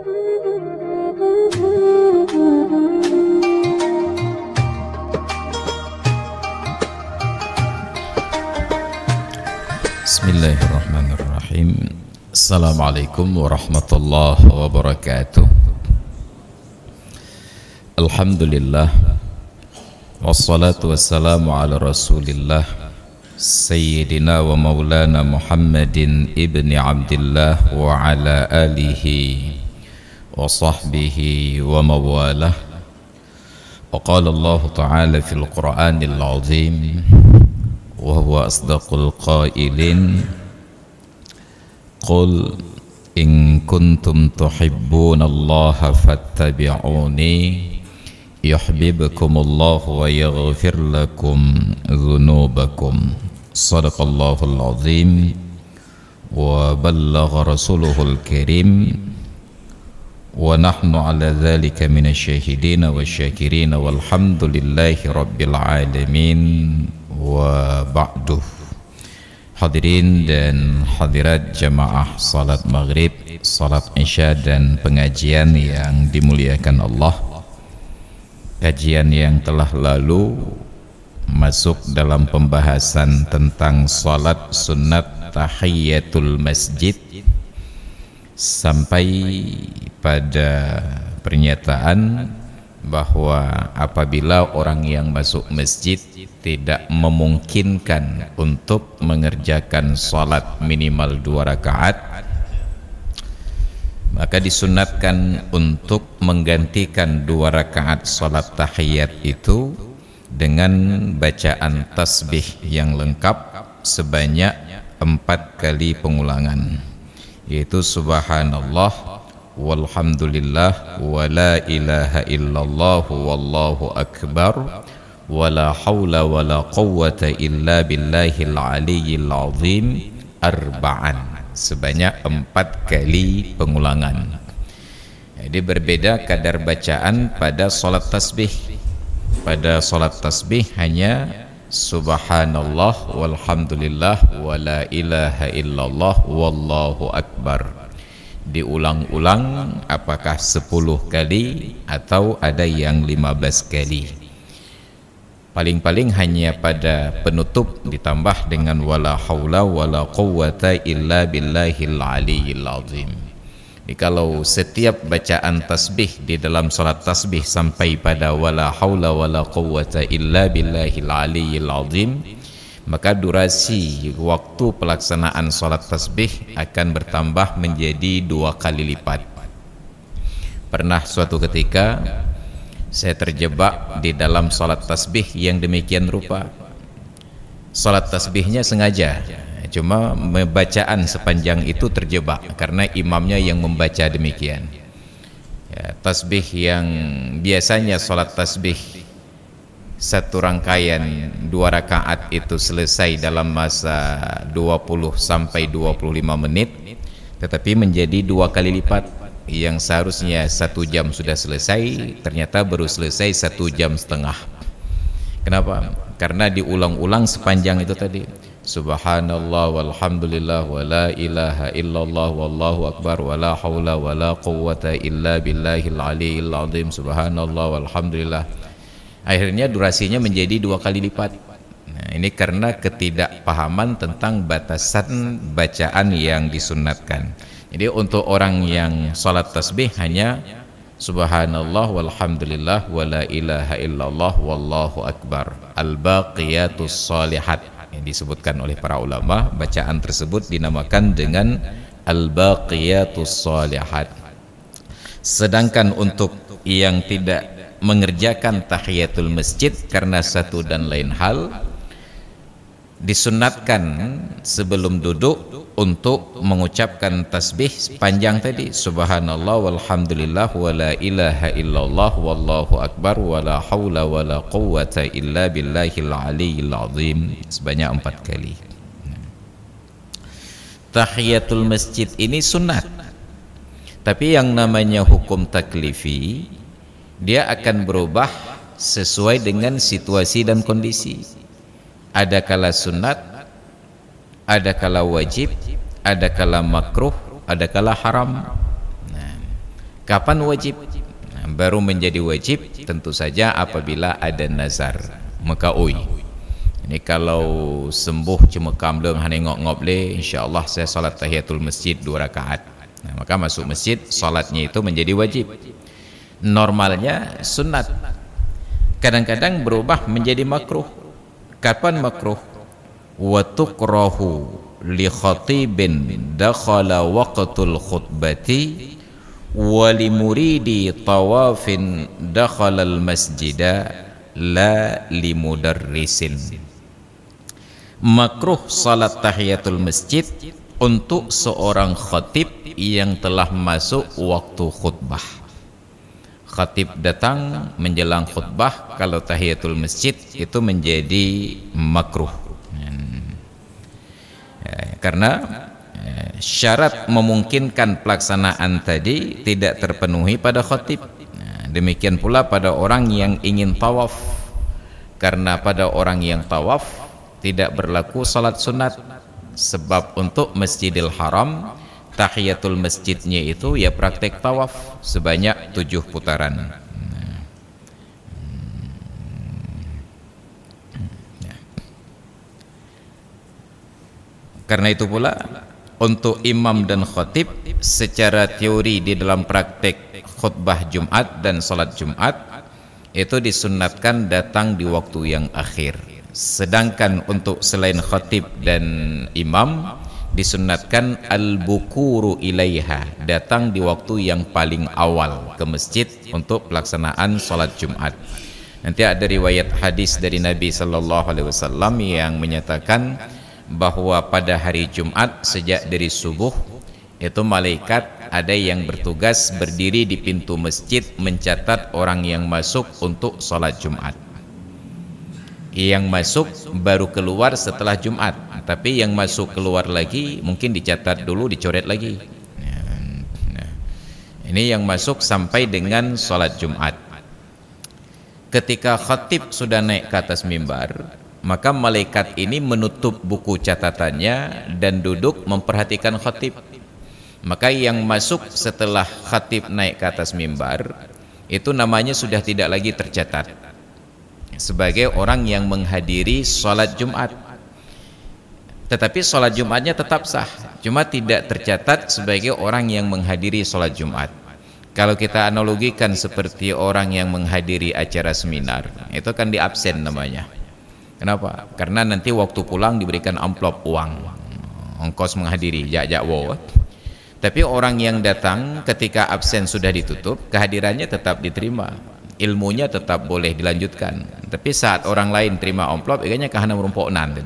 Bismillahirrahmanirrahim. Assalamualaikum warahmatullahi wabarakatuh. Alhamdulillah, wassalatu wassalamu ala rasulillah Sayyidina wa maulana Muhammadin ibni Abdillah wa ala alihi wa sahbihi wa mawalah. Wa qala Allah ta'ala fil Qur'anil azim wa huwa asdaqul qailin, qul in kuntum tuhibbunallaha fattabi'uni yuhibbukumullahu wa yaghfir lakum dhunubakum. Sadaqallahul azim wa ballagha rasuluhul karim wa nahnu ala dhalika minasyahidin wasyakirin walhamdulillahi rabbil alamin. Wa ba'du. Hadirin dan hadirat jamaah salat maghrib, salat isya dan pengajian yang dimuliakan Allah. Kajian yang telah lalu masuk dalam pembahasan tentang salat sunat tahiyatul masjid sampai pada pernyataan bahwa apabila orang yang masuk masjid tidak memungkinkan untuk mengerjakan salat minimal 2 rakaat, maka disunatkan untuk menggantikan 2 rakaat salat tahiyat itu dengan bacaan tasbih yang lengkap sebanyak 4 kali pengulangan, yaitu subhanallah walhamdulillah wa la ilaha illallah wallahu akbar wa la hawla wa la quwwata illa billahil aliyyil azim arba'an, sebanyak 4 kali pengulangan. Jadi berbeda kadar bacaan pada salat tasbih. Pada salat tasbih hanya subhanallah walhamdulillah wa la ilaha illallah wallahu akbar, diulang-ulang apakah 10 kali atau ada yang 15 kali. Paling-paling hanya pada penutup ditambah dengan wala haula wala quwwata illa billahil aliyyil azim. Jadi kalau setiap bacaan tasbih di dalam salat tasbih sampai pada wala haula wala quwwata illa billahil aliyyil azim, maka durasi waktu pelaksanaan salat tasbih akan bertambah menjadi 2 kali lipat. Pernah suatu ketika saya terjebak di dalam salat tasbih yang demikian rupa. Salat tasbihnya sengaja, cuma bacaan sepanjang itu terjebak karena imamnya yang membaca demikian. Ya, tasbih yang biasanya salat tasbih satu rangkaian 2 rakaat itu selesai dalam masa 20 sampai 25 menit, tetapi menjadi 2 kali lipat. Yang seharusnya 1 jam sudah selesai, ternyata baru selesai 1,5 jam. Kenapa? Karena diulang-ulang sepanjang itu tadi. Subhanallah walhamdulillah wa la ilaha illallah wallahu akbar wa la hawla wa la quwwata illa billahil aliyyil azim. Subhanallah walhamdulillah. Akhirnya durasinya menjadi 2 kali lipat. Nah, ini karena ketidakpahaman tentang batasan bacaan yang disunatkan. Jadi untuk orang yang salat tasbih hanya subhanallah walhamdulillah wa la ilaha illallah wallahu akbar, al-baqiyatus shalihat, yang disebutkan oleh para ulama. Bacaan tersebut dinamakan dengan al-baqiyatus shalihat. Sedangkan untuk yang tidak mengerjakan tahiyatul masjid karena satu dan lain hal, disunatkan sebelum duduk untuk mengucapkan tasbih panjang tadi, subhanallah walhamdulillah wa la ilaha illallah wallahu akbar wa la hawla wa la quwwata illa billahil aliyyil azim, sebanyak 4 kali. Tahiyatul masjid ini sunat, tapi yang namanya hukum taklifi dia akan berubah sesuai dengan situasi dan kondisi. Ada kala sunat, ada kala wajib, ada kala makruh, ada kala haram. Nah, Kapan wajib? Baru menjadi wajib tentu saja apabila ada nazar. Maka ini kalau sembuh cuma kamleng hanengok ngoble, insyaallah saya salat tahiyatul masjid 2 rakaat. Maka masuk masjid salatnya itu menjadi wajib. Normalnya sunat. Kadang-kadang berubah menjadi makruh. Kapan makruh? Wa tukrahu li khatibin dakhala waqtul khutbati wa li muridi tawafin dakhala al masjida la li mudarrisin. Makruh salat tahiyatul masjid untuk seorang khatib yang telah masuk waktu khutbah. Khatib datang menjelang khutbah, kalau tahiyatul masjid itu menjadi makruh. Karena syarat memungkinkan pelaksanaan tadi tidak terpenuhi pada khatib. Demikian pula pada orang yang ingin tawaf, karena pada orang yang tawaf tidak berlaku salat sunat, sebab untuk Masjidil Haram tahiyatul masjidnya itu ya praktek tawaf sebanyak 7 putaran. Karena itu pula untuk imam dan khatib secara teori di dalam praktek khutbah Jumat dan salat Jumat itu disunnatkan datang di waktu yang akhir. Sedangkan untuk selain khatib dan imam disunnatkan al-bukuru ilaiha, datang di waktu yang paling awal ke masjid untuk pelaksanaan salat Jumat. Nanti ada riwayat hadis dari Nabi sallallahu alaihi wasallam yang menyatakan bahwa pada hari Jumat sejak dari subuh itu malaikat ada yang bertugas berdiri di pintu masjid mencatat orang yang masuk untuk salat Jumat. Yang masuk baru keluar setelah Jumat, tapi yang masuk keluar lagi mungkin dicatat dulu, dicoret lagi. Ini yang masuk sampai dengan salat Jumat. Ketika khatib sudah naik ke atas mimbar, maka malaikat ini menutup buku catatannya dan duduk memperhatikan khatib. Maka yang masuk setelah khatib naik ke atas mimbar itu namanya sudah tidak lagi tercatat sebagai orang yang menghadiri sholat Jumat. Tetapi sholat Jumatnya tetap sah, cuma tidak tercatat sebagai orang yang menghadiri sholat Jumat. Kalau kita analogikan seperti orang yang menghadiri acara seminar, itu kan di absen namanya. Kenapa? Karena nanti waktu pulang diberikan amplop uang, ongkos menghadiri, jak-jak wow. Tapi orang yang datang ketika absen sudah ditutup, kehadirannya tetap diterima, ilmunya tetap boleh dilanjutkan. Tapi saat orang lain terima amplop, kayaknya kahana merumponan.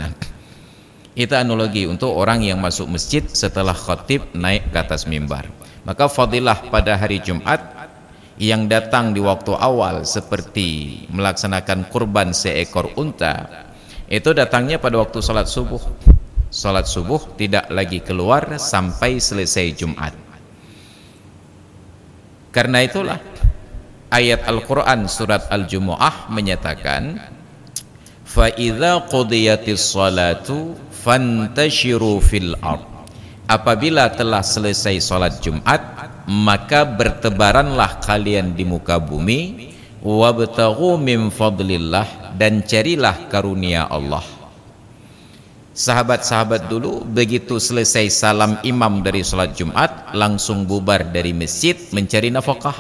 Itu analogi untuk orang yang masuk masjid setelah khatib naik ke atas mimbar. Maka fadilah pada hari Jumat yang datang di waktu awal seperti melaksanakan kurban seekor unta, itu datangnya pada waktu salat subuh. Salat subuh tidak lagi keluar sampai selesai Jumat. Karena itulah ayat Al-Quran surat Al-Jumu'ah menyatakan, fa idza qudiyatis salatu fantashiru fil ard. Apabila telah selesai salat Jumat, maka bertebaranlah kalian di muka bumi, wabtaghu min fadlillah, dan carilah karunia Allah. Sahabat-sahabat dulu begitu selesai salam imam dari salat Jumat langsung bubar dari masjid mencari nafkah.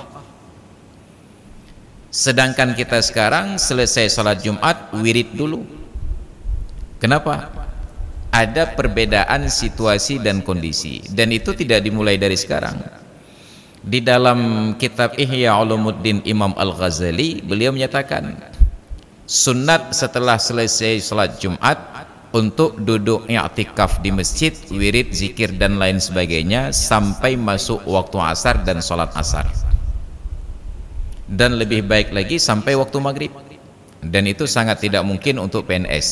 Sedangkan kita sekarang selesai salat Jumat wirid dulu. Kenapa? Ada perbedaan situasi dan kondisi, dan itu tidak dimulai dari sekarang. Di dalam kitab Ihya Ulumuddin Imam Al-Ghazali, beliau menyatakan sunat setelah selesai salat Jumat untuk duduk i'tikaf di masjid, wirid, zikir dan lain sebagainya sampai masuk waktu asar dan salat asar. Dan lebih baik lagi sampai waktu maghrib. Dan itu sangat tidak mungkin untuk PNS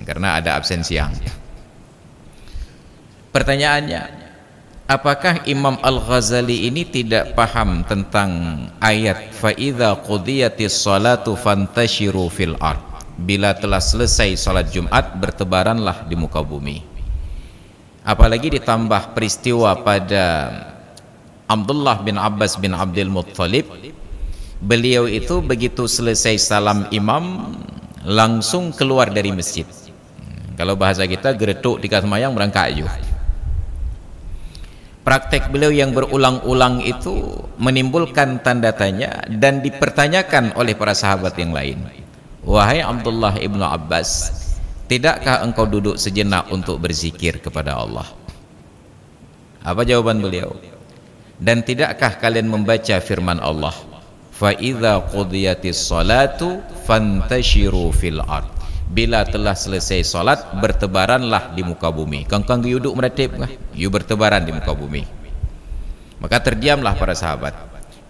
karena ada absen siang. Pertanyaannya, apakah Imam Al-Ghazali ini tidak paham tentang ayat fa idza qudiyatis salatu fantashiru fil ard? Bila telah selesai salat Jumat, bertebaranlah di muka bumi. Apalagi ditambah peristiwa pada Abdullah bin Abbas bin Abdul Muttalib, beliau itu begitu selesai salam imam langsung keluar dari masjid. Kalau bahasa kita geretuk di semayang berangkat aja. Praktek beliau yang berulang-ulang itu menimbulkan tanda tanya dan dipertanyakan oleh para sahabat yang lain. Wahai Abdullah ibnu Abbas, tidakkah engkau duduk sejenak untuk berzikir kepada Allah? Apa jawaban beliau? Dan tidakkah kalian membaca firman Allah, fa idza qudiyatis salatu fantashiru fil ard, bila telah selesai salat bertebaranlah di muka bumi. Kang duduk meratib kah? You bertebaran di muka bumi. Maka terdiamlah para sahabat.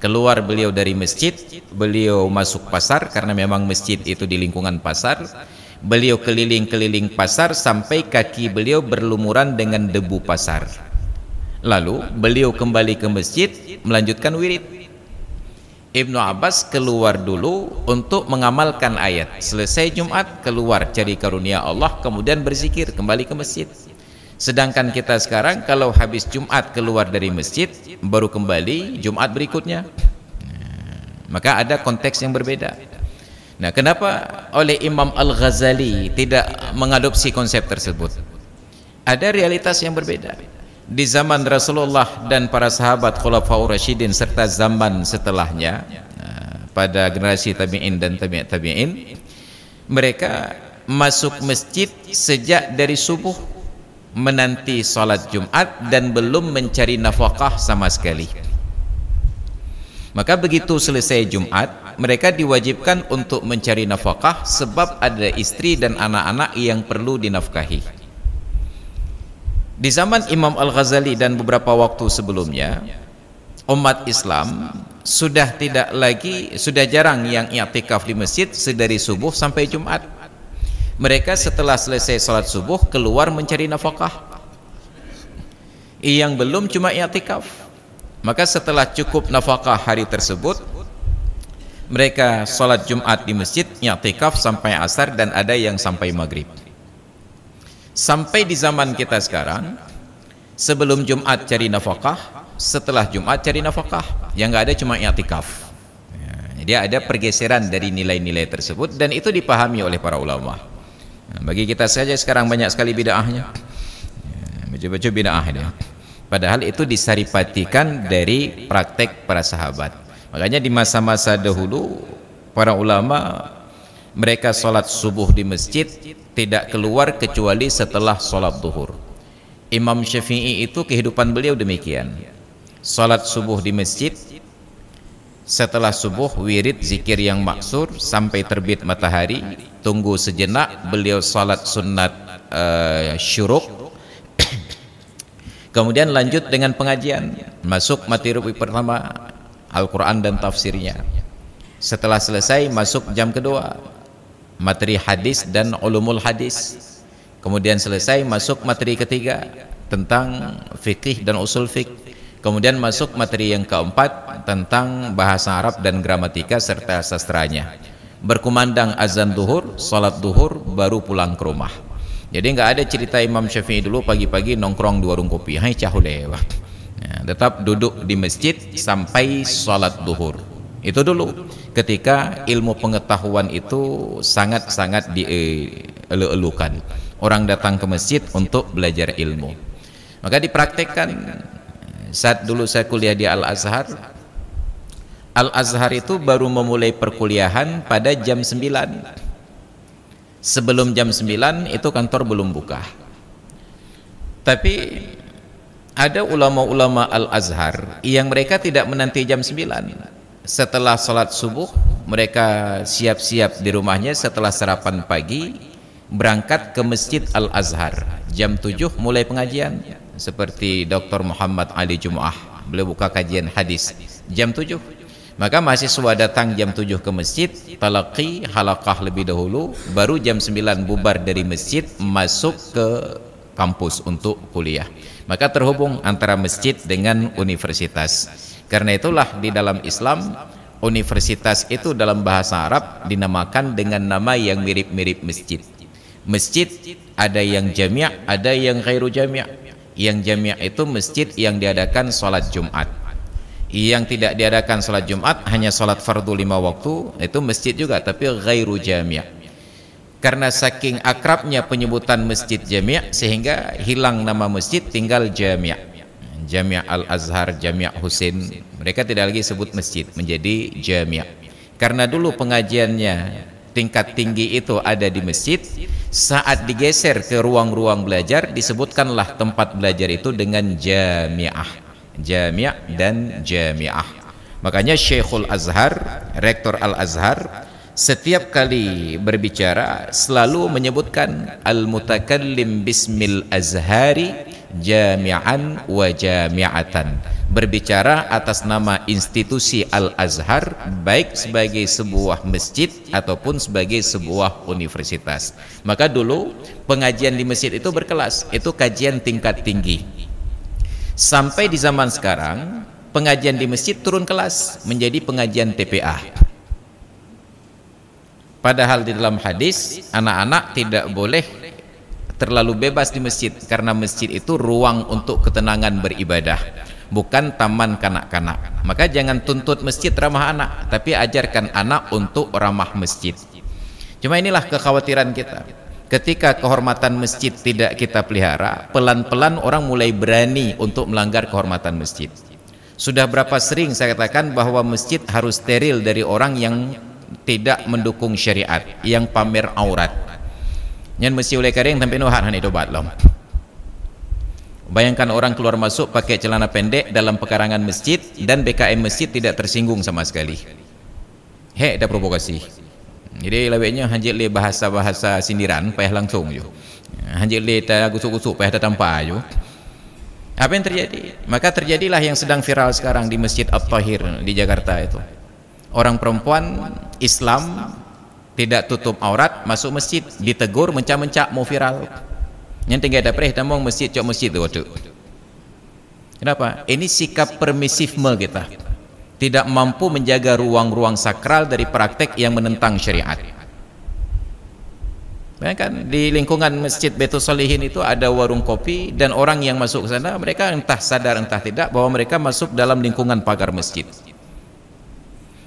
Keluar beliau dari masjid, beliau masuk pasar karena memang masjid itu di lingkungan pasar. Beliau keliling-keliling pasar sampai kaki beliau berlumuran dengan debu pasar. Lalu beliau kembali ke masjid melanjutkan wirid. Ibnu Abbas keluar dulu untuk mengamalkan ayat. Selesai Jumat keluar cari karunia Allah, kemudian berzikir kembali ke masjid. Sedangkan kita sekarang kalau habis Jumat keluar dari masjid baru kembali Jumat berikutnya. Maka ada konteks yang berbeda. Nah, kenapa oleh Imam Al-Ghazali tidak mengadopsi konsep tersebut? Ada realitas yang berbeda. Di zaman Rasulullah dan para sahabat Khulafaur Rasyidin serta zaman setelahnya, pada generasi tabi'in dan tabi'in, mereka masuk masjid sejak dari subuh menanti salat Jumat dan belum mencari nafkah sama sekali. Maka begitu selesai Jumat, mereka diwajibkan untuk mencari nafkah sebab ada istri dan anak-anak yang perlu dinafkahi. Di zaman Imam Al-Ghazali dan beberapa waktu sebelumnya, umat Islam sudah jarang yang i'tikaf di masjid sedari subuh sampai Jumat. Mereka setelah selesai salat subuh keluar mencari nafkah. Yang belum cuma i'tikaf. Maka setelah cukup nafkah hari tersebut, mereka salat Jumat di masjid, i'tikaf sampai asar dan ada yang sampai maghrib. Sampai di zaman kita sekarang, sebelum Jumat cari nafkah, setelah Jumat cari nafkah. Yang nggak ada cuma i'tikaf. Jadi ada pergeseran dari nilai-nilai tersebut dan itu dipahami oleh para ulama. Bagi kita saja sekarang banyak sekali bid'ahnya. Baca-baca bid'ah dia. Padahal itu disaripatikan dari praktek para sahabat. Makanya di masa-masa dahulu para ulama mereka sholat subuh di masjid tidak keluar kecuali setelah sholat duhur. Imam Syafi'i itu kehidupan beliau demikian. Sholat subuh di masjid, setelah subuh wirid zikir yang maksur sampai terbit matahari, tunggu sejenak beliau sholat sunat syuruk, kemudian lanjut dengan pengajian, masuk materi pertama Al-Quran dan tafsirnya. Setelah selesai masuk jam kedua, materi hadis dan ulumul hadis. Kemudian selesai masuk materi ketiga tentang fikih dan usul fikih. Kemudian masuk materi yang keempat tentang bahasa Arab dan gramatika serta sastranya. Berkumandang azan duhur, salat duhur, baru pulang ke rumah. Jadi nggak ada cerita Imam Syafi'i dulu pagi-pagi nongkrong di warung kopi. Hai cahulewah. Tetap duduk di masjid sampai salat duhur. Itu dulu ketika ilmu pengetahuan itu sangat-sangat dielu-elukan. Orang datang ke masjid untuk belajar ilmu. Maka dipraktekkan. Saat dulu saya kuliah di Al-Azhar, Al-Azhar itu baru memulai perkuliahan pada jam 9. Sebelum jam 9 itu kantor belum buka. Tapi ada ulama-ulama Al-Azhar yang mereka tidak menanti jam 9. Setelah sholat subuh mereka siap-siap di rumahnya, setelah sarapan pagi berangkat ke Masjid Al-Azhar. Jam 7 mulai pengajian. Seperti Dr. Muhammad Ali Jumu'ah, beliau buka kajian hadis jam 7. Maka mahasiswa datang jam 7 ke masjid, talaqi halaqah lebih dahulu, baru jam 9 bubar dari masjid masuk ke kampus untuk kuliah. Maka terhubung antara masjid dengan universitas. Karena itulah di dalam Islam universitas itu dalam bahasa Arab dinamakan dengan nama yang mirip-mirip masjid. Masjid ada yang jami', ada yang ghairu jami'. Yang jami' itu masjid yang diadakan sholat Jumat. Yang tidak diadakan sholat Jumat hanya sholat fardu 5 waktu, itu masjid juga tapi ghairu jami'. Karena saking akrabnya penyebutan masjid jami' sehingga hilang nama masjid, tinggal jami'. Jami' Al-Azhar, Jami' Husain, mereka tidak lagi sebut masjid, menjadi jami'. Karena dulu pengajiannya tingkat tinggi itu ada di masjid, saat digeser ke ruang-ruang belajar disebutkanlah tempat belajar itu dengan jami'ah. Jami' dan jami'ah. Makanya Syekhul Azhar, Rektor Al-Azhar, setiap kali berbicara selalu menyebutkan al-mutakallim bismil azhari jami'an wa jami'atan, berbicara atas nama institusi Al-Azhar baik sebagai sebuah masjid ataupun sebagai sebuah universitas. Maka dulu pengajian di masjid itu berkelas, itu kajian tingkat tinggi. Sampai di zaman sekarang pengajian di masjid turun kelas menjadi pengajian TPA. Padahal di dalam hadis anak-anak tidak boleh terlalu bebas di masjid, karena masjid itu ruang untuk ketenangan beribadah, bukan taman kanak-kanak. Maka jangan tuntut masjid ramah anak, tapi ajarkan anak untuk ramah masjid. Cuma inilah kekhawatiran kita. Ketika kehormatan masjid tidak kita pelihara, pelan-pelan orang mulai berani untuk melanggar kehormatan masjid. Sudah berapa sering saya katakan bahwa masjid harus steril dari orang yang tidak mendukung syariat, yang pamer aurat. Yang mesti oleh kareng sampai nuhat han itu batlom. Bayangkan orang keluar masuk pakai celana pendek dalam pekarangan masjid dan BKM masjid tidak tersinggung sama sekali. Ada provokasi. Jadi laweknya hanjit le bahasa-bahasa sindiran payah langsung je. Hanjit le tak gusuk-gusuk payah tak tampak je. Apa yang terjadi? Maka terjadilah yang sedang viral sekarang di Masjid At-Tahir di Jakarta itu. Orang perempuan Islam tidak tutup aurat masuk masjid, ditegur mencak-mencak mau viral. Yang tinggal ada perih tamong masjid cok masjid tu waktu. Kenapa? Ini sikap permisifme kita. Tidak mampu menjaga ruang-ruang sakral dari praktek yang menentang syariat. Bayangkan di lingkungan Masjid Baitul Shalihin itu ada warung kopi, dan orang yang masuk ke sana mereka entah sadar entah tidak bahwa mereka masuk dalam lingkungan pagar masjid.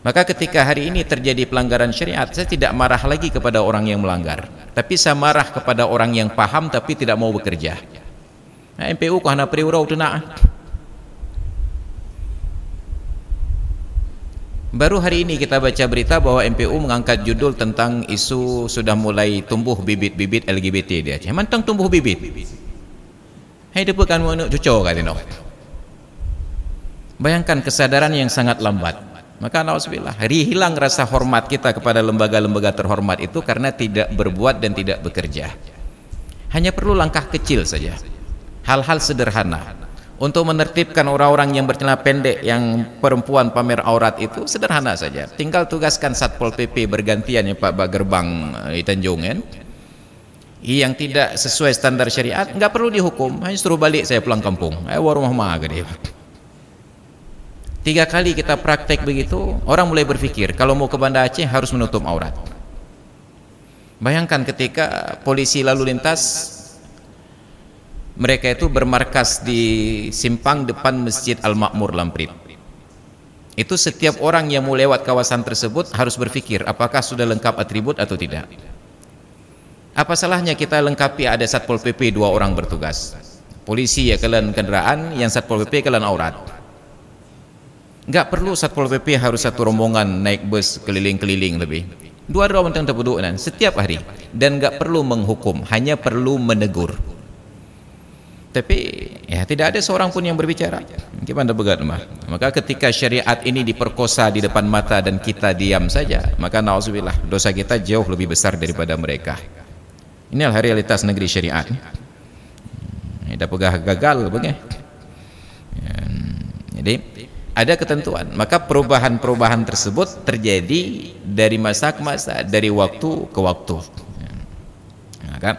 Maka ketika hari ini terjadi pelanggaran syariat, saya tidak marah lagi kepada orang yang melanggar, tapi saya marah kepada orang yang paham tapi tidak mau bekerja. Nah, MPU kau hana periurau tu nak. Baru hari ini kita baca berita bahwa MPU mengangkat judul tentang isu sudah mulai tumbuh bibit-bibit LGBT di Aceh. Mantang tumbuh bibit. Hai dia bukan mau cucuk katino. Bayangkan kesadaran yang sangat lambat. Maka nauzubillah, hilang rasa hormat kita kepada lembaga-lembaga terhormat itu karena tidak berbuat dan tidak bekerja. Hanya perlu langkah kecil saja. Hal-hal sederhana. Untuk menertibkan orang-orang yang bercelana pendek, yang perempuan pamer aurat itu sederhana saja. Tinggal tugaskan Satpol PP bergantian ya Pak Gerbang di Tanjung kan. Yang tidak sesuai standar syariat nggak perlu dihukum, hanya suruh balik saya pulang kampung. Warung mah gede. 3 kali kita praktek begitu, orang mulai berpikir kalau mau ke Banda Aceh harus menutup aurat. Bayangkan ketika polisi lalu lintas, mereka itu bermarkas di simpang depan Masjid Al-Makmur Lamprit. Itu setiap orang yang mau lewat kawasan tersebut harus berpikir apakah sudah lengkap atribut atau tidak. Apa salahnya kita lengkapi ada Satpol PP 2 orang bertugas. Polisi ya kelan kendaraan, yang Satpol PP kelan aurat. Enggak perlu Satpol PP harus satu rombongan naik bus keliling-keliling lebih. 2 orang tentang terpedukan setiap hari, dan enggak perlu menghukum, hanya perlu menegur. Tapi ya tidak ada seorang pun yang berbicara. Gimana begat mah? Maka ketika syariat ini diperkosa di depan mata dan kita diam saja, maka nauzubillah, dosa kita jauh lebih besar daripada mereka. Inilah realitas negeri syariat. Ini dah pegah gagal begini. Jadi ada ketentuan, maka perubahan-perubahan tersebut terjadi dari masa ke masa, dari waktu ke waktu. Nah, kan?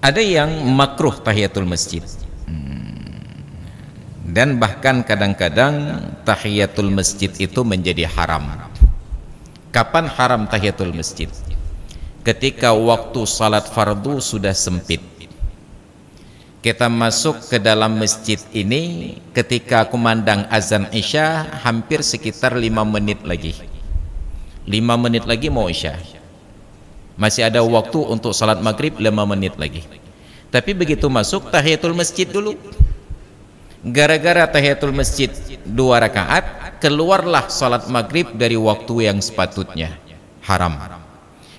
Ada yang makruh tahiyatul masjid, dan bahkan kadang-kadang tahiyatul masjid itu menjadi haram. Kapan haram tahiyatul masjid? Ketika waktu salat fardu sudah sempit. Kita masuk ke dalam masjid ini ketika kumandang azan Isya, hampir sekitar 5 menit lagi. 5 menit lagi mau Isya. Masih ada waktu untuk salat maghrib 5 menit lagi. Tapi begitu masuk tahiyatul masjid dulu. Gara-gara tahiyatul masjid 2 rakaat, keluarlah salat maghrib dari waktu yang sepatutnya. Haram.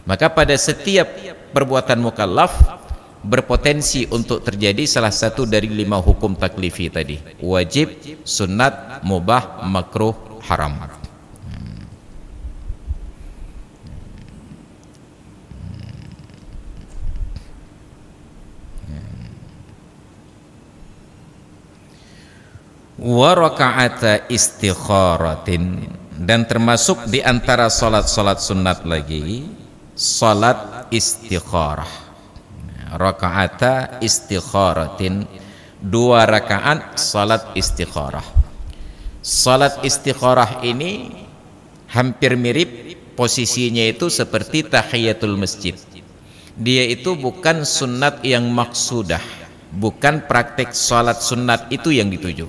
Maka pada setiap perbuatan mukallaf berpotensi untuk terjadi salah satu dari 5 hukum taklifi tadi: wajib, sunat, mubah, makruh, haram. Wa raka'ata istikharatin, dan termasuk di antara salat-salat sunat lagi salat istikharah. Raka'ata istikharatin, 2 rakaat salat istikharah. Salat istikharah ini hampir mirip posisinya itu seperti tahiyatul masjid. Dia itu bukan sunat yang maksudah, bukan praktek salat sunat itu yang dituju.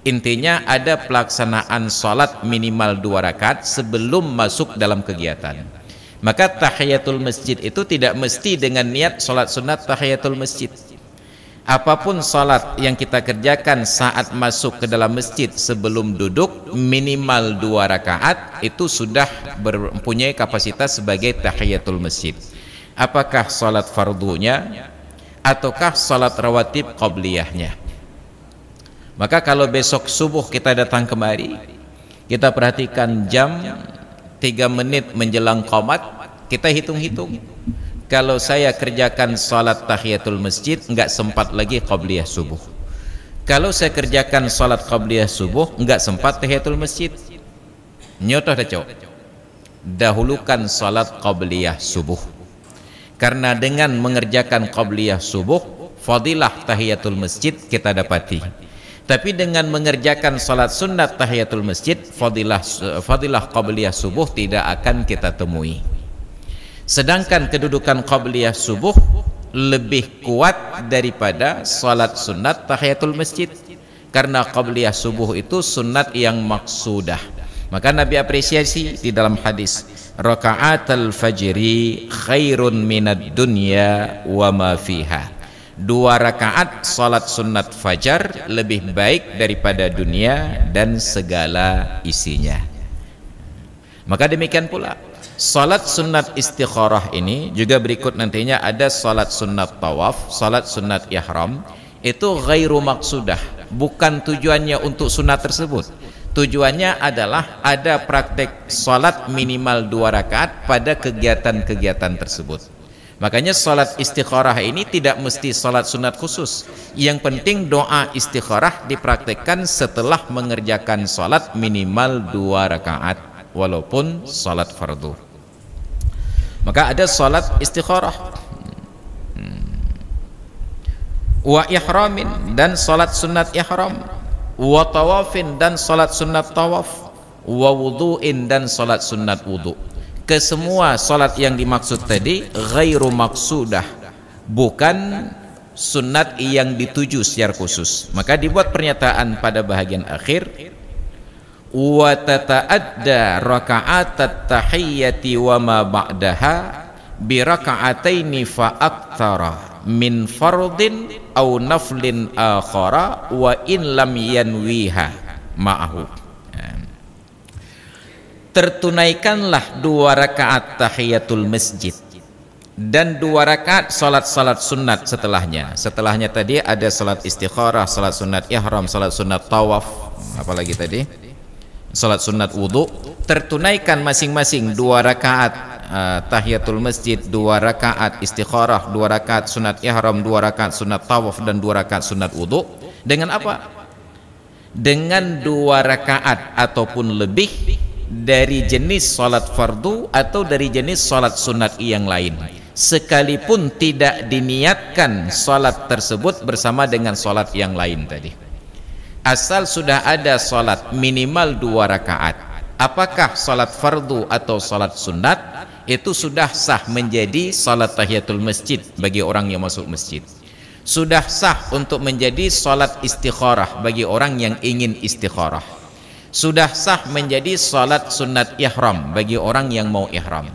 Intinya ada pelaksanaan salat minimal 2 rakaat sebelum masuk dalam kegiatan. Maka tahiyatul masjid itu tidak mesti dengan niat salat sunat tahiyatul masjid. Apapun salat yang kita kerjakan saat masuk ke dalam masjid sebelum duduk minimal 2 rakaat itu sudah mempunyai kapasitas sebagai tahiyatul masjid. Apakah salat fardunya ataukah salat rawatib qabliyahnya. Maka kalau besok subuh kita datang kemari, kita perhatikan jam 3 menit menjelang qomat, kita hitung-hitung. Kalau saya kerjakan salat tahiyatul masjid, enggak sempat lagi qabliyah subuh. Kalau saya kerjakan salat qabliyah subuh, enggak sempat tahiyatul masjid. Nyotoh dah cok. Dahulukan salat qabliyah subuh. Karena dengan mengerjakan qabliyah subuh, fadilah tahiyatul masjid kita dapati. Tapi dengan mengerjakan salat sunat tahiyatul masjid, fadilah qabliyah subuh tidak akan kita temui. Sedangkan kedudukan qabliyah subuh lebih kuat daripada salat sunat tahiyatul masjid, karena qabliyah subuh itu sunat yang maksudah. Maka Nabi apresiasi di dalam hadis, raka'atul fajri khairun minad dunya wa ma fiha. 2 rakaat salat sunat fajar lebih baik daripada dunia dan segala isinya. Maka demikian pula salat sunat istikharah ini juga berikut nantinya ada salat sunat tawaf, salat sunat ihram. Itu ghairu maksudah, bukan tujuannya untuk sunat tersebut. Tujuannya adalah ada praktek salat minimal 2 rakaat pada kegiatan-kegiatan tersebut. Makanya salat istikharah ini tidak mesti salat sunat khusus. Yang penting doa istikharah dipraktekkan setelah mengerjakan salat minimal 2 rakaat walaupun salat fardu. Maka ada salat istikharah wa ihramin, dan salat sunat ihram, wa tawafin, dan salat sunat tawaf, wa wudu'in, dan salat sunat wudu'. Kesemua salat yang dimaksud tadi ghairu maksudah, bukan sunat yang dituju secara khusus. Maka dibuat pernyataan pada bahagian akhir, wa tata'adda raka'atat tahiyyati wa ma ba'daha bi raka'ataini fa aktsara min fardin aw naflin akhara wa in lam yanwiha ma'ahu. Tertunaikanlah 2 rakaat tahiyatul masjid dan 2 rakaat salat-salat sunat setelahnya. Setelahnya tadi ada salat istikharah, salat sunat ihram, salat sunat tawaf, apalagi tadi salat sunat wudu. Tertunaikan masing-masing 2 rakaat tahiyatul masjid, 2 rakaat istikharah, 2 rakaat sunat ihram, 2 rakaat sunat tawaf, dan 2 rakaat sunat wudu. Dengan apa? Dengan 2 rakaat ataupun lebih dari jenis salat fardu atau dari jenis salat sunat yang lain, sekalipun tidak diniatkan salat tersebut bersama dengan salat yang lain tadi. Asal sudah ada salat minimal 2 rakaat, apakah salat fardu atau salat sunat, itu sudah sah menjadi salat tahiyatul masjid bagi orang yang masuk masjid. Sudah sah untuk menjadi salat istikharah bagi orang yang ingin istikharah. Sudah sah menjadi salat sunat ihram bagi orang yang mau ihram.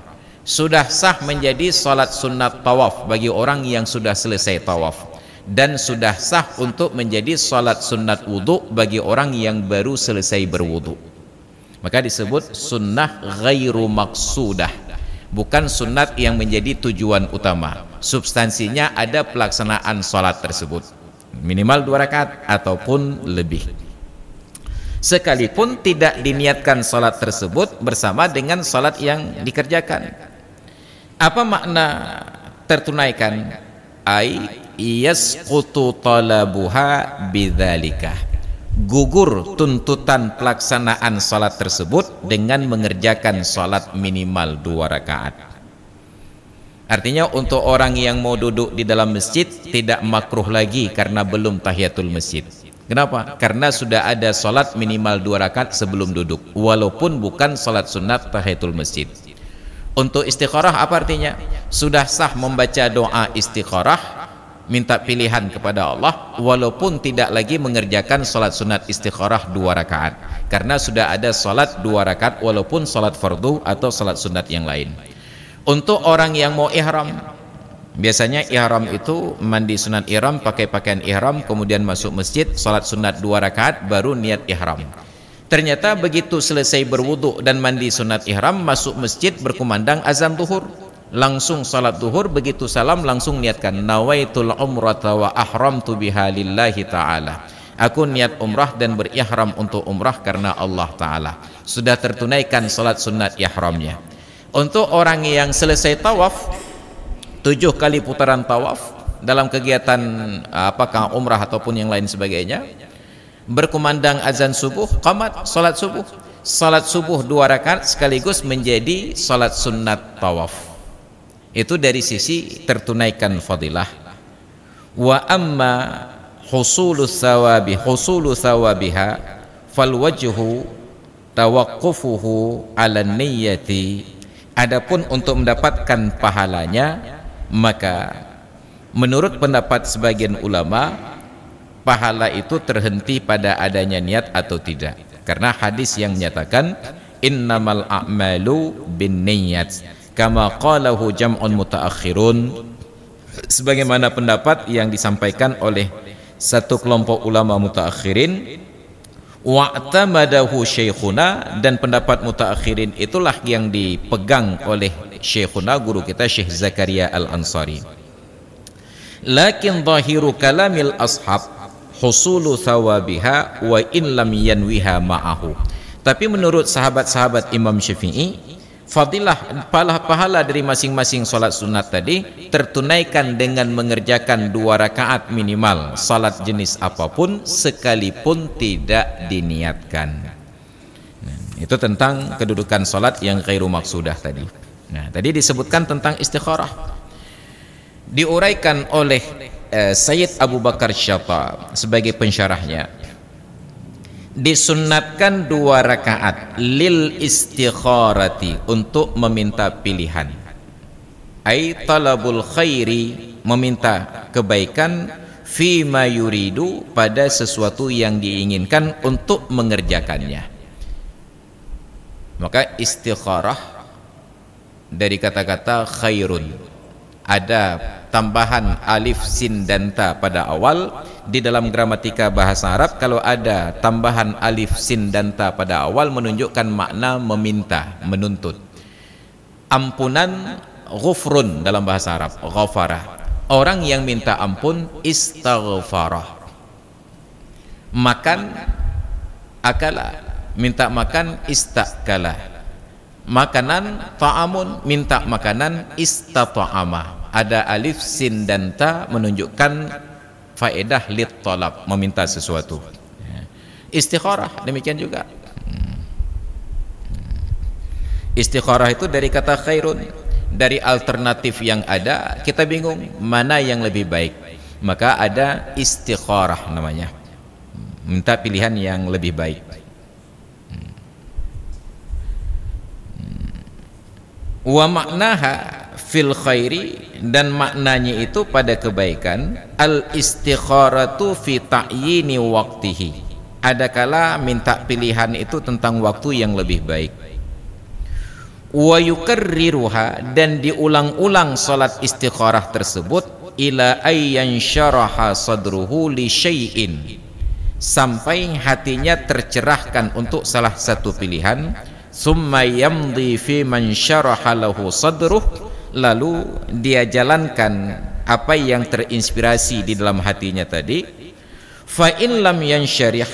Sudah sah menjadi salat sunat tawaf bagi orang yang sudah selesai tawaf. Dan sudah sah untuk menjadi salat sunat wudu bagi orang yang baru selesai berwudu. Maka disebut sunnah ghairu maqsudah, bukan sunat yang menjadi tujuan utama. Substansinya ada pelaksanaan salat tersebut, minimal 2 rakaat ataupun lebih. Sekalipun tidak diniatkan salat tersebut bersama dengan salat yang dikerjakan. Apa makna tertunaikan? Ai yasqutu talabuha bidzalika. Gugur tuntutan pelaksanaan salat tersebut dengan mengerjakan salat minimal 2 rakaat. Artinya untuk orang yang mau duduk di dalam masjid tidak makruh lagi karena belum tahiyatul masjid. Kenapa? Karena sudah ada salat minimal 2 rakaat sebelum duduk, walaupun bukan salat sunat tahiyatul masjid. Untuk istikharah apa artinya? Sudah sah membaca doa istikharah, minta pilihan kepada Allah, walaupun tidak lagi mengerjakan salat sunat istikharah 2 rakaat, karena sudah ada salat 2 rakaat walaupun salat fardu atau salat sunat yang lain. Untuk orang yang mau ihram, biasanya ihram itu mandi sunat ihram, pakai pakaian ihram, kemudian masuk masjid, salat sunat 2 rakaat, baru niat ihram. Ternyata begitu selesai berwudu dan mandi sunat ihram, masuk masjid berkumandang azan zuhur, langsung salat zuhur, begitu salam langsung niatkan nawaitul umrata wa ahramtu biha lillahi ta'ala. Aku niat umrah dan berihram untuk umrah karena Allah Ta'ala. Sudah tertunaikan salat sunat ihramnya. Untuk orang yang selesai tawaf, 7 kali putaran tawaf dalam kegiatan apakah umrah ataupun yang lain sebagainya, berkumandang azan subuh, qamat, salat subuh. Salat subuh 2 rakaat sekaligus menjadi salat sunat tawaf. Itu dari sisi tertunaikan fadilah. Wa amma husulu thawabiha fal wajhu tawaqqufuhu ala niyyati. Adapun untuk mendapatkan pahalanya, maka menurut pendapat sebagian ulama, pahala itu terhenti pada adanya niat atau tidak. Karena hadis yang menyatakan innamal a'malu binniyat kama qalahu jam'un mutaakhirun, sebagaimana pendapat yang disampaikan oleh satu kelompok ulama mutaakhirin. Wa'tamadahu syekhuna, dan pendapat mutaakhirin itulah yang dipegang oleh syekhuna, guru kita Syekh Zakaria Al-Ansari. Lakin zahiru kalamil ashab husulu thawabiha wa in lam yanwiha ma'ahu. Tapi menurut sahabat-sahabat Imam Syafi'i, fadilah pahala dari masing-masing salat sunat tadi tertunaikan dengan mengerjakan 2 rakaat minimal salat jenis apapun sekalipun tidak diniatkan. Nah, itu tentang kedudukan salat yang ghairu maqsudah tadi. Nah, tadi disebutkan tentang istikharah. Diuraikan oleh Sayyid Abu Bakar Syata sebagai pensyarahnya. Disunnatkan 2 rakaat lil istikharati, untuk meminta pilihan. Ai talabul khairi, meminta kebaikan, fi ma yuridu, pada sesuatu yang diinginkan untuk mengerjakannya. Maka istikharah dari kata-kata khairun, ada tambahan alif, sin, dan ta pada awal. Di dalam gramatika bahasa Arab, kalau ada tambahan alif, sin, dan ta pada awal menunjukkan makna meminta, menuntut. Ampunan, ghufrun dalam bahasa Arab, ghafara. Orang yang minta ampun, istaghfarah. Makan, akala, minta makan, istakala. Makanan, ta'amun, minta makanan, istata'ama. Ada alif, sin, dan ta menunjukkan faedah lit talab, meminta sesuatu. Istikharah demikian juga. Istikharah itu dari kata khairun, dari alternatif yang ada kita bingung mana yang lebih baik, maka ada istikharah namanya, minta pilihan yang lebih baik. Wa maknaha fil khairi, dan maknanya itu pada kebaikan. Al istikharatu fi ta'yini waqtihi, adakala minta pilihan itu tentang waktu yang lebih baik. Wa yukarriruha, dan diulang-ulang salat istikharah tersebut, ila ayyan syaraha sadruhu li syai'in, sampai hatinya tercerahkan untuk salah satu pilihan. Summa yamdi fi man syaraha lahu sadruh, lalu dia jalankan apa yang terinspirasi di dalam hatinya tadi. Fa in lam yansyarih,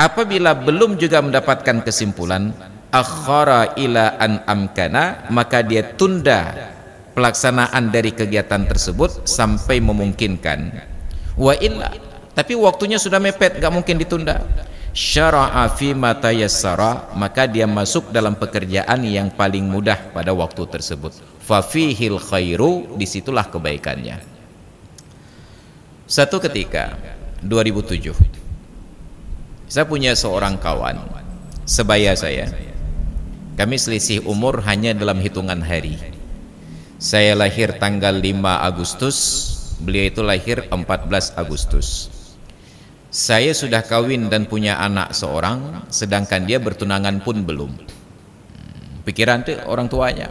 apabila belum juga mendapatkan kesimpulan, akhara ila an amkana, maka dia tunda pelaksanaan dari kegiatan tersebut sampai memungkinkan. Wa illa, tapi waktunya sudah mepet, gak mungkin ditunda. Syara'a fi ma tayassara, maka dia masuk dalam pekerjaan yang paling mudah pada waktu tersebut. Fa fihil khairu, disitulah kebaikannya. Satu ketika 2007, saya punya seorang kawan sebaya saya. Kami selisih umur hanya dalam hitungan hari. Saya lahir tanggal 5 Agustus, beliau itu lahir 14 Agustus. Saya sudah kawin dan punya anak seorang, sedangkan dia bertunangan pun belum. Pikiran itu orang tuanya.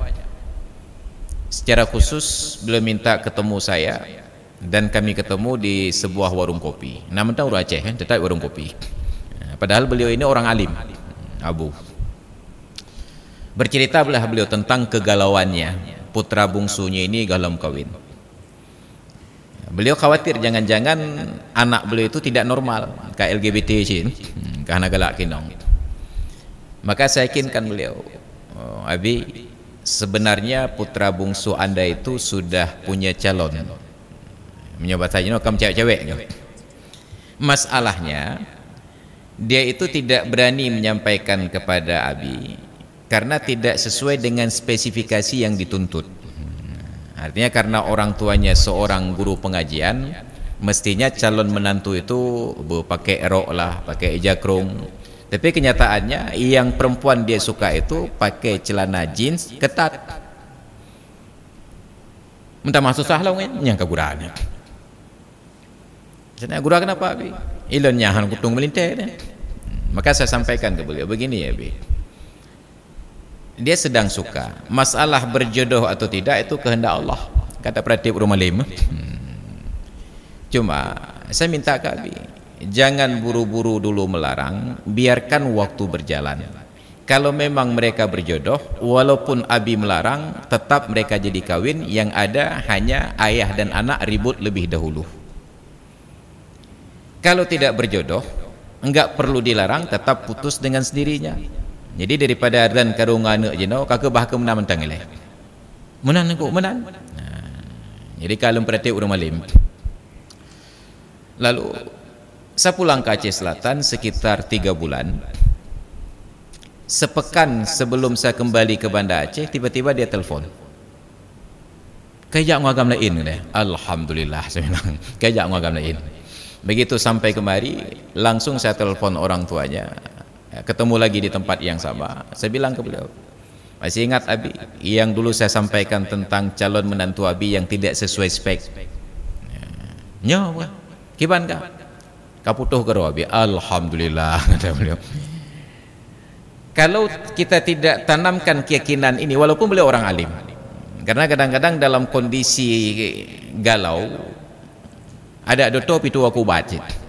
Secara khusus beliau minta ketemu saya, dan kami ketemu di sebuah warung kopi. Nama tahu Aceh kan, tetap warung kopi. Padahal beliau ini orang alim, Abu. Bercerita belah beliau tentang kegalauannya, putra bungsunya ini galau kawin. Beliau khawatir jangan-jangan anak beliau itu tidak normal, kayak LGBT sih, karena galak kinong. Maka saya yakinkan beliau, oh, Abi, sebenarnya putra bungsu anda itu sudah punya calon. Menyobat saja, no, kamu cewek-cewek. Masalahnya, dia itu tidak berani menyampaikan kepada Abi karena tidak sesuai dengan spesifikasi yang dituntut. Artinya karena orang tuanya seorang guru pengajian, mestinya calon menantu itu pakai rok lah, pakai jakrung. Tapi kenyataannya yang perempuan dia suka itu pakai celana jeans ketat. Minta masuk sahlah yang keguraan. Saya gurau kenapa Abi? Ilon nyahan kutung melintir. Maka saya sampaikan ke beliau begini ya Abi. Dia sedang suka. Masalah berjodoh atau tidak itu kehendak Allah. Kata Pratip Rumah 5. Cuma saya minta ke Abi, jangan buru-buru dulu melarang, biarkan waktu berjalan. Kalau memang mereka berjodoh, walaupun Abi melarang, tetap mereka jadi kawin. Yang ada hanya ayah dan anak ribut lebih dahulu. Kalau tidak berjodoh, enggak perlu dilarang, tetap putus dengan sendirinya. Jadi daripada dan karungan je no, kakak bahkan menang mentang ilai. Menan aku menan. Jadi kalau Pratip Rumah 5. Lalu saya pulang ke Aceh Selatan sekitar 3 bulan. Sepekan sebelum saya kembali ke Banda Aceh, tiba-tiba dia telefon. Kayak ngagam lain deh. Alhamdulillah saya bilang. Kayak ngagam lain. Begitu sampai kemari, langsung saya telepon orang tuanya. Ketemu lagi di tempat yang sama. Saya bilang ke beliau, masih ingat Abi yang dulu saya sampaikan tentang calon menantu Abi yang tidak sesuai spek? Nyawa, kiban kah? Kaputuh ke Abi. Alhamdulillah, kata beliau. Kalau kita tidak tanamkan keyakinan ini, walaupun beliau orang alim, karena kadang-kadang dalam kondisi galau, ada doto pitu aku baca.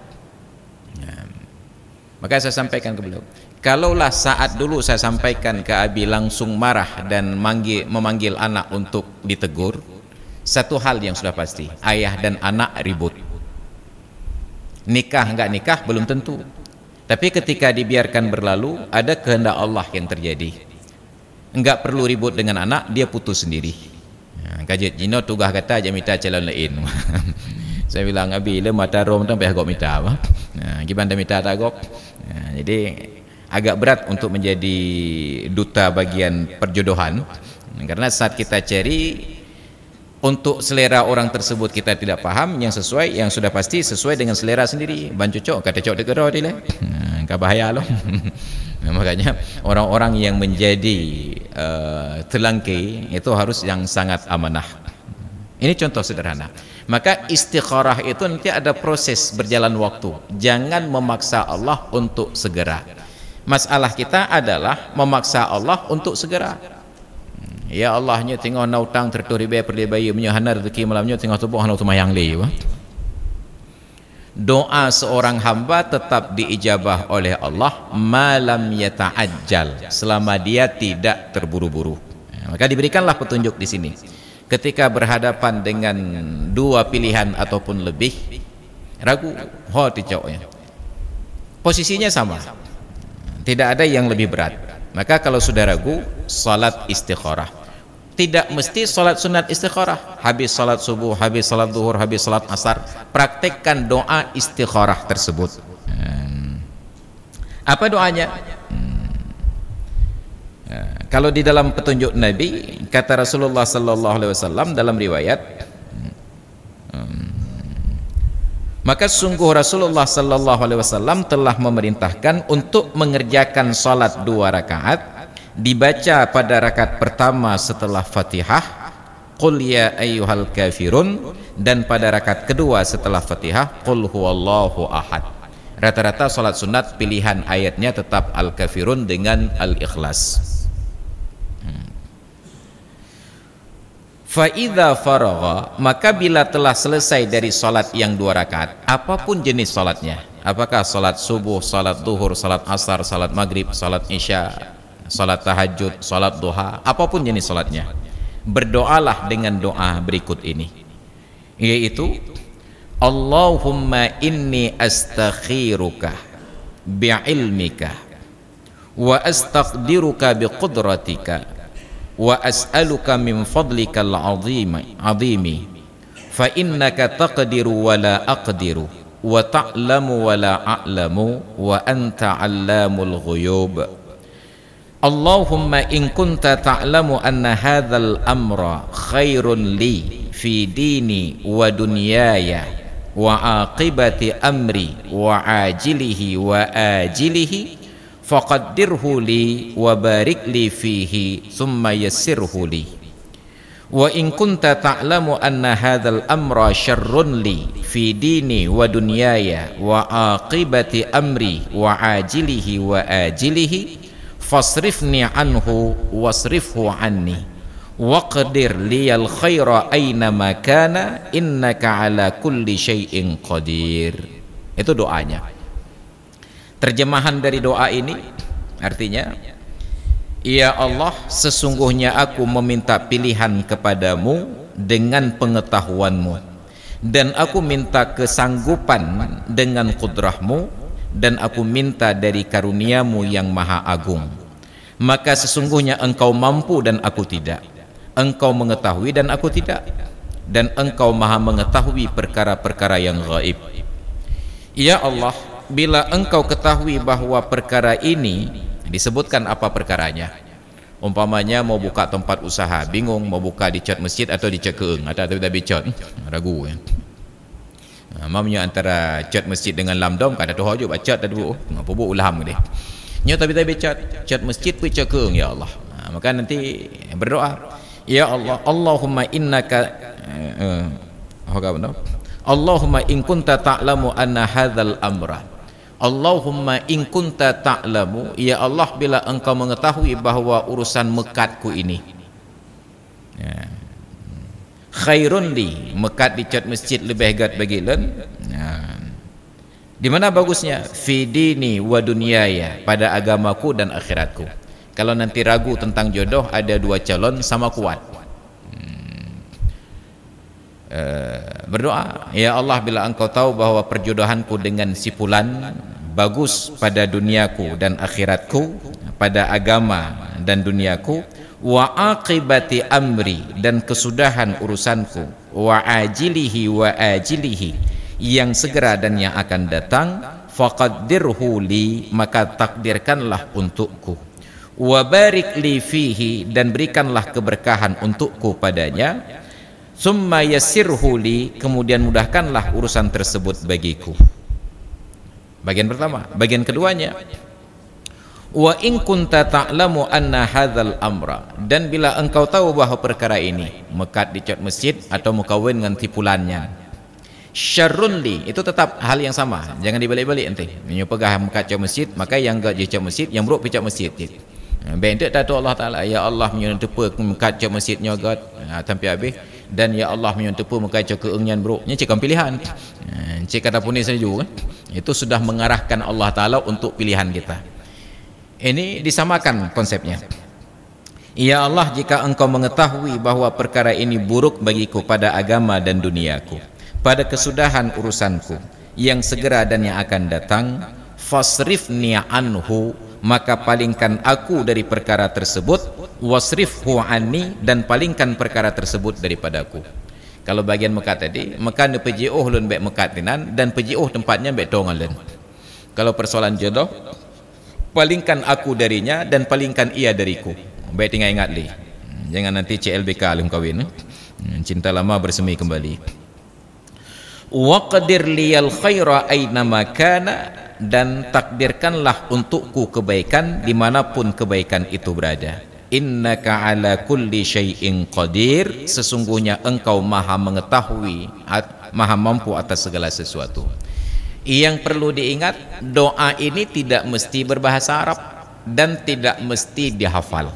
Maka saya sampaikan ke beliau, kalaulah saat dulu saya sampaikan ke Abi langsung marah dan memanggil anak untuk ditegur, satu hal yang sudah pasti, ayah dan anak ribut. Nikah enggak nikah belum tentu, tapi ketika dibiarkan berlalu, ada kehendak Allah yang terjadi. Enggak perlu ribut dengan anak, dia putus sendiri. Kajet Jino tugah kata aja minta calon lain. Saya bilang Abi le mata rom tang peh gok minta apa? Gimana minta tak gok? Jadi agak berat untuk menjadi duta bagian perjodohan, karena saat kita cari untuk selera orang tersebut kita tidak paham yang sesuai, yang sudah pasti sesuai dengan selera sendiri. Ban cocok kata cocok degero dia le. Ka bahaya loh. Makanya orang-orang yang menjadi telangki, itu harus yang sangat amanah. Ini contoh sederhana. Maka istikharah itu nanti ada proses berjalan waktu. Jangan memaksa Allah untuk segera. Masalah kita adalah memaksa Allah untuk segera. Ya Allahnya tengok nautang terturibai perlibai menyohana rezeki malamnya tengok tubuh hana tumayang li. Doa seorang hamba tetap diijabah oleh Allah malam yata'ajjal, selama dia tidak terburu-buru. Maka diberikanlah petunjuk di sini. Ketika berhadapan dengan dua pilihan ataupun lebih, ragu, posisinya sama, tidak ada yang lebih berat. Maka kalau sudah ragu, salat istikharah. Tidak mesti salat sunat istikharah. Habis salat subuh, habis salat zuhur, habis salat asar, praktekkan doa istikharah tersebut. Apa doanya? Kalau di dalam petunjuk Nabi, kata Rasulullah sallallahu alaihi wasallam dalam riwayat, maka sungguh Rasulullah sallallahu alaihi wasallam telah memerintahkan untuk mengerjakan salat 2 rakaat, dibaca pada rakaat pertama setelah Fatihah qul ya ayyuhal kafirun, dan pada rakaat kedua setelah Fatihah qul huwallahu ahad. Rata-rata salat sunat pilihan ayatnya tetap al-kafirun dengan al-ikhlas. Fa'idha faragha, maka bila telah selesai dari salat yang 2 rakaat, apapun jenis salatnya, apakah salat subuh, salat zuhur, salat asar, salat maghrib, salat isya, salat tahajud, salat duha, apapun jenis salatnya, berdoalah dengan doa berikut ini, yaitu Allahumma inni astakhiruka bi'ilmika wa astaqdiruka biqudratika wa as'aluka min fadlikal azimi fa innaka taqdiru wa la aqdiru wa ta'lamu wa la a'lamu wa anta 'allamul ghuyub. Allahumma in kunta ta'lamu anna hadzal amra khairun li fi dini wa dunyaya wa aqibati amri wa ajilihi wa ajilihi faqaddirhu li wa barik li fihi thumma yassirhu li wa in kunta ta'lamu anna hadzal amra syarrun li fi dini wa dunyaya wa aqibati amri wa ajilihi wa ajilihi fasrifni anhu wasrifhu anni waqdir liyal khaira aina ma kana innaka ala kulli syai'in qadir. Itu doanya. Terjemahan dari doa ini artinya, ya Allah, sesungguhnya aku meminta pilihan kepadamu dengan pengetahuanmu, dan aku minta kesanggupan dengan kudrahmu, dan aku minta dari karuniamu yang maha agung. Maka sesungguhnya engkau mampu dan aku tidak, engkau mengetahui dan aku tidak, dan engkau maha mengetahui perkara-perkara yang gaib. Ya Allah, bila engkau ketahui bahwa perkara ini, disebutkan apa perkaranya. Umpamanya mau buka tempat usaha, bingung mau buka di cat masjid atau di cat keung, atau tidak bicat, ragu ya. Mamanya antara cat masjid dengan lamdom, kata tu hujub cat tadi bu, apa bu ulam dia. Nya tapi cat masjid pi cat keung, ya Allah. Maka nanti berdoa, ya Allah, Allahumma innaka Allahumma in kunta ta'lamu anna hadzal amra, Allahumma in kunta ta'lamu, ya Allah, bila engkau mengetahui bahwa urusan mekatku ini ya, khairun li, mekat di cat masjid lebih hebat bagi len ya. Di mana bagusnya? Fi dini wa dunyaya, pada agamaku dan akhiratku. Kalau nanti ragu tentang jodoh, ada 2 calon sama kuat. Berdoa, ya Allah, bila engkau tahu bahwa perjodohanku dengan si fulan bagus pada duniaku dan akhiratku, pada agama dan duniaku, wa aqibati amri, dan kesudahan urusanku, wa ajilihi wa ajilihi, yang segera dan yang akan datang, faqaddirhu li, maka takdirkanlah untukku, wa barik li fihi, dan berikanlah keberkahan untukku padanya, summa yassirhu li, kemudian mudahkanlah urusan tersebut bagiku. Bagian pertama. Bagian keduanya, Wa in kunta ta'lamu anna hadzal amra, dan bila engkau tahu bahawa perkara ini, mekat di cat masjid atau mukawin dengan tipulannya, syarrun li, itu tetap hal yang sama, jangan dibalik-balik nanti. Nyo pegah mekat cat masjid, maka yang gak je cat masjid, yang buruk pi cat masjid. Bentuk tak Allah Taala, ya Allah menyetepa mekat cat masjidnya gat sampai habis, dan ya Allah menyetepa mekat cat keengyan buruk. Nya cekam pilihan. Cek kata pun ini juga kan. Itu sudah mengarahkan Allah Taala untuk pilihan kita. Ini disamakan konsepnya. Ya Allah, jika engkau mengetahui bahwa perkara ini buruk bagiku pada agama dan duniaku, pada kesudahan urusanku yang segera dan yang akan datang, fasrifni anhu, maka palingkan aku dari perkara tersebut, wasrifhu anni, dan palingkan perkara tersebut daripadaku. Kalau bagian mekat tadi, mekan de pejiuh lun bek mekat tinan, dan pejiuh tempatnya bek tongan lun. Kalau persoalan jodoh, palingkan aku darinya dan palingkan ia dariku. Baik, tinggal ingat li, jangan nanti CLBK alim kawin, cinta lama bersemi kembali. Waqdir liyal khaira aynama kana, dan takdirkanlah untukku kebaikan dimanapun kebaikan itu berada. Innaka ala kulli syai'in qadir, sesungguhnya engkau maha mengetahui, maha mampu atas segala sesuatu. Yang perlu diingat, doa ini tidak mesti berbahasa Arab dan tidak mesti dihafal.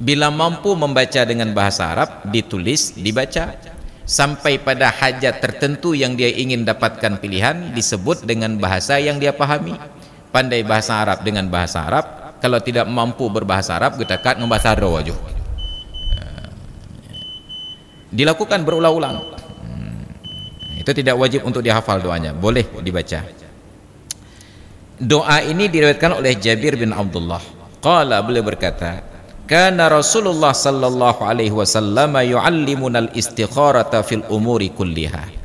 Bila mampu membaca dengan bahasa Arab, ditulis, dibaca. Sampai pada hajat tertentu yang dia ingin dapatkan pilihan, disebut dengan bahasa yang dia pahami. Pandai bahasa Arab dengan bahasa Arab. Kalau tidak mampu berbahasa Arab, kita kat dengan bahasa Arab aja. Dilakukan berulang-ulang. Itu tidak wajib untuk dihafal doanya, boleh dibaca. Doa ini diriwayatkan oleh Jabir bin Abdullah. Qala, beliau berkata, kana Rasulullah sallallahu alaihi wasallam yu'allimuna al-istikharata fil umuri kulliha.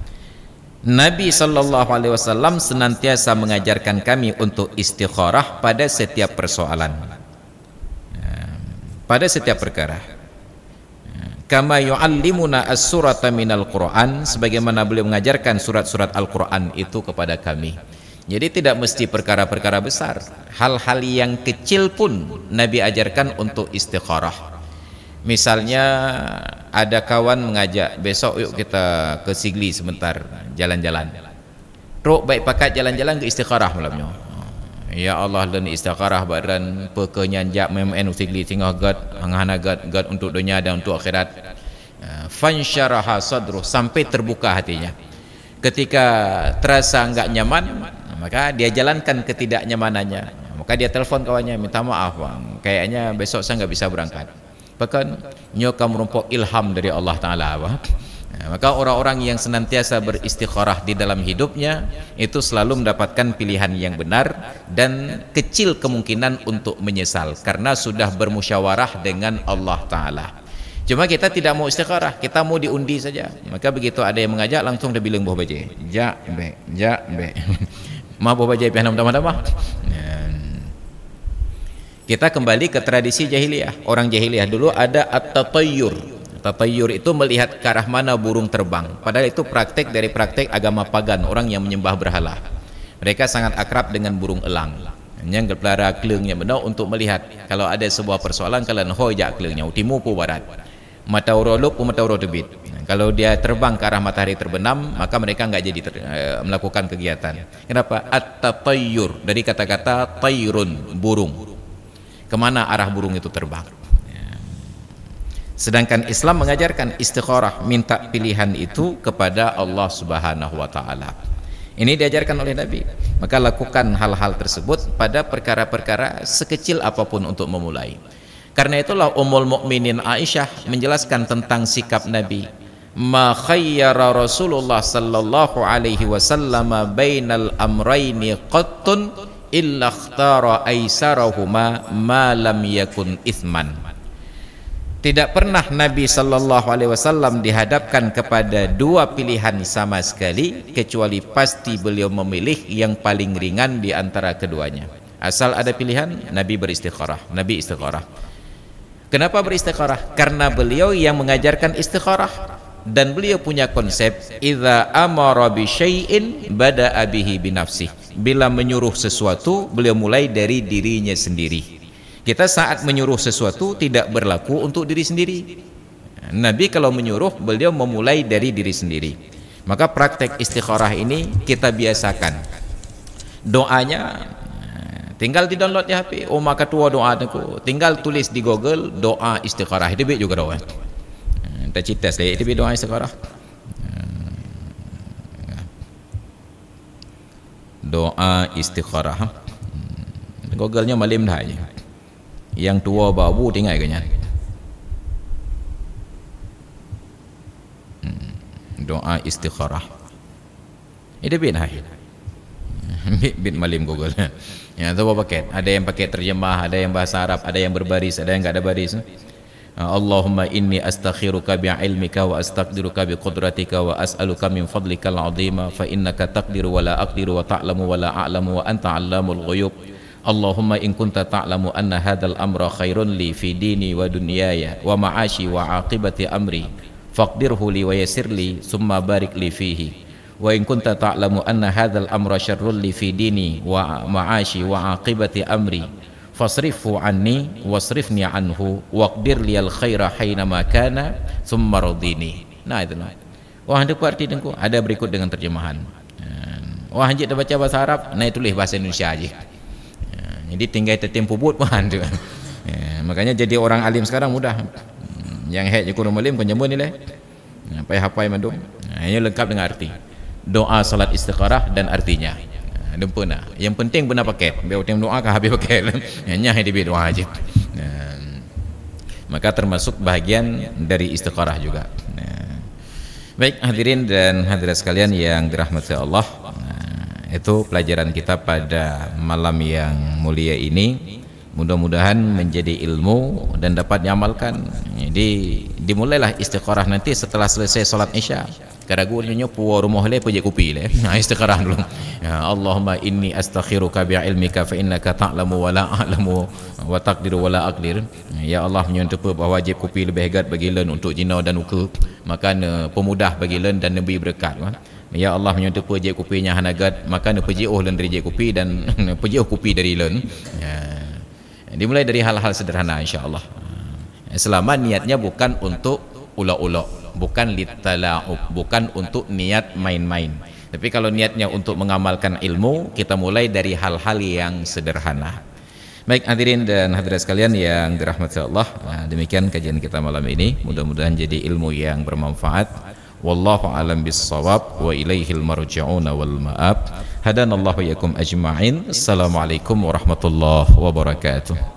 Nabi sallallahu alaihi wasallam senantiasa mengajarkan kami untuk istikharah pada setiap persoalan, pada setiap perkara. Kama yu'allimuna as-surata minal Qur'an, sebagaimana beliau mengajarkan surat-surat Al-Qur'an itu kepada kami. Jadi tidak mesti perkara-perkara besar, hal-hal yang kecil pun Nabi ajarkan untuk istikharah. Misalnya ada kawan mengajak, besok yuk kita ke Sigli sebentar jalan-jalan. Rok baik pakat jalan-jalan ke istikharah malamnya. Ya Allah, dan istikharah badan pekenyanjak memen Sigli tinggal gad hangana gad untuk dunia dan untuk akhirat. Fansyaraha sadruh, sampai terbuka hatinya. Ketika terasa enggak nyaman, maka dia jalankan ketidaknyamanannya. Maka dia telepon kawannya, minta maaf bang, kayaknya besok saya enggak bisa berangkat. Bahkan nyoka merumpok ilham dari Allah Ta'ala bang. Maka orang-orang yang senantiasa beristikharah di dalam hidupnya itu selalu mendapatkan pilihan yang benar dan kecil kemungkinan untuk menyesal karena sudah bermusyawarah dengan Allah Ta'ala. Cuma kita tidak mau istikharah, kita mau diundi saja. Maka begitu ada yang mengajak, langsung dia bilang buah baje, ja be ma buah baje pianam tamah-tamah. Kita kembali ke tradisi jahiliyah. Orang jahiliyah dulu ada at-tatayyur. Tatayur itu melihat ke arah mana burung terbang. Padahal itu praktek dari praktek agama pagan, orang yang menyembah berhala. Mereka sangat akrab dengan burung elang. Yang pelihara kelengnya benar untuk melihat kalau ada sebuah persoalan, kalian hojak kelengnya utimu pu barat. Mata uroluk pu mata urotubit. Kalau dia terbang ke arah matahari terbenam, maka mereka enggak jadi melakukan kegiatan. Kenapa? At-tatayyur dari kata-kata tayrun, burung. Kemana arah burung itu terbang? Sedangkan Islam mengajarkan istikharah, minta pilihan itu kepada Allah Subhanahu wa Ta'ala. Ini diajarkan oleh Nabi. Maka lakukan hal-hal tersebut pada perkara-perkara sekecil apapun untuk memulai. Karena itulah Ummul Mukminin Aisyah menjelaskan tentang sikap Nabi. Ma khayyara Rasulullah sallallahu alaihi wasallam bainal amrayni qattun illa ikhtara aisarahuma ma lam yakun ithman. Tidak pernah Nabi sallallahu alaihi wasallam dihadapkan kepada dua pilihan sama sekali kecuali pasti beliau memilih yang paling ringan di antara keduanya. Asal ada pilihan, Nabi beristikharah, Nabi istikharah. Kenapa beristikharah? Karena beliau yang mengajarkan istikharah dan beliau punya konsep idza amara bi syai'in bada'a bihi bi nafsihi. bila menyuruh sesuatu beliau mulai dari dirinya sendiri. Kita saat menyuruh sesuatu tidak berlaku untuk diri sendiri. Nabi kalau menyuruh beliau memulai dari diri sendiri. Maka praktek istikharah ini kita biasakan. Doanya tinggal di download di HP. Oh maka tua doa aku. Tinggal tulis di Google doa istikharah. Itu juga doa. Kita cerita saya itu doa istikharah. Doa istikharah. Google-nya malim dah aja. Yang tua babu tinggal kanya. Doa istikharah. Itu dah. Bit malim Google. Ya, tu paket. Ada yang pakai terjemah, ada yang bahasa Arab, ada yang berbaris, ada yang enggak ada baris. Allahumma inni astakhiruka bi'ilmika wa astaqdiruka biqudratika wa as'aluka min fadlika al-'azima fa innaka taqdiru wa la aqdiru wa ta'lamu wa la a'lamu wa anta 'allamul ghuyub. Allahumma in kunta ta'lamu anna hadzal amra khairun li fi dini wa dunyaya wa ma'ashi wa 'aqibati amri faqdirhu li wa yassir li thumma barik li fihi. Wa in kunta ta'lamu anna hadzal amra syarrun li fi dini wa ma'ashi wa 'aqibati amri fasrifhu anni wasrifni anhu waqdir liyal khaira hainama kana thumma radini. Nah itulah. Wah ada arti dengku ada berikut dengan terjemahan. Wah anjik dah baca bahasa Arab, nah tulis bahasa Indonesia aja. Jadi tinggal tempo buat pun tu. Makanya jadi orang alim sekarang mudah. Yang hek je kurang alim kau nyambut ni lah. Hafai mandum. Ini lengkap dengan arti. Doa salat istikharah dan artinya. Dempuna. Yang penting benar paket. Biar orang doa kah habis paket. Hanya dia doa aja. Maka termasuk bahagian dari istikharah juga. Baik hadirin dan hadirat sekalian yang dirahmati Allah. Itu pelajaran kita pada malam yang mulia ini. Mudah-mudahan menjadi ilmu dan dapat diamalkan. Jadi dimulailah istikharah nanti setelah selesai solat Isya. Karagunya puwa rumah le puji kopi le. Istikharah dulu. Ya Allahumma inni astakhiruka bi'ilmika fa innaka ta'lamu wa la a'lamu wa taqdiru wa la aqdir. Ya Allah menyuntup bahawa wajib kopi lebih hebat bagi len untuk jinau dan uku. Maka pemudah bagi len dan nabi berkat. Ya Allah menyuntup wajib kopinya hanagat maka puji len dari kopi dan puji kopi dari len. Ya. Dimulai dari hal-hal sederhana insya-Allah. Selama niatnya bukan untuk ulo-ulo, bukan litala'ub, bukan untuk niat main-main. Tapi kalau niatnya untuk mengamalkan ilmu, kita mulai dari hal-hal yang sederhana. Baik hadirin dan hadirat sekalian yang dirahmati Allah, demikian kajian kita malam ini. Mudah-mudahan jadi ilmu yang bermanfaat. Wallahu a'lam bis-shawab wa ilaihil marji'una wal ma'ab. Hadanallahu iyyakum ajma'in. Assalamualaikum warahmatullahi wabarakatuh.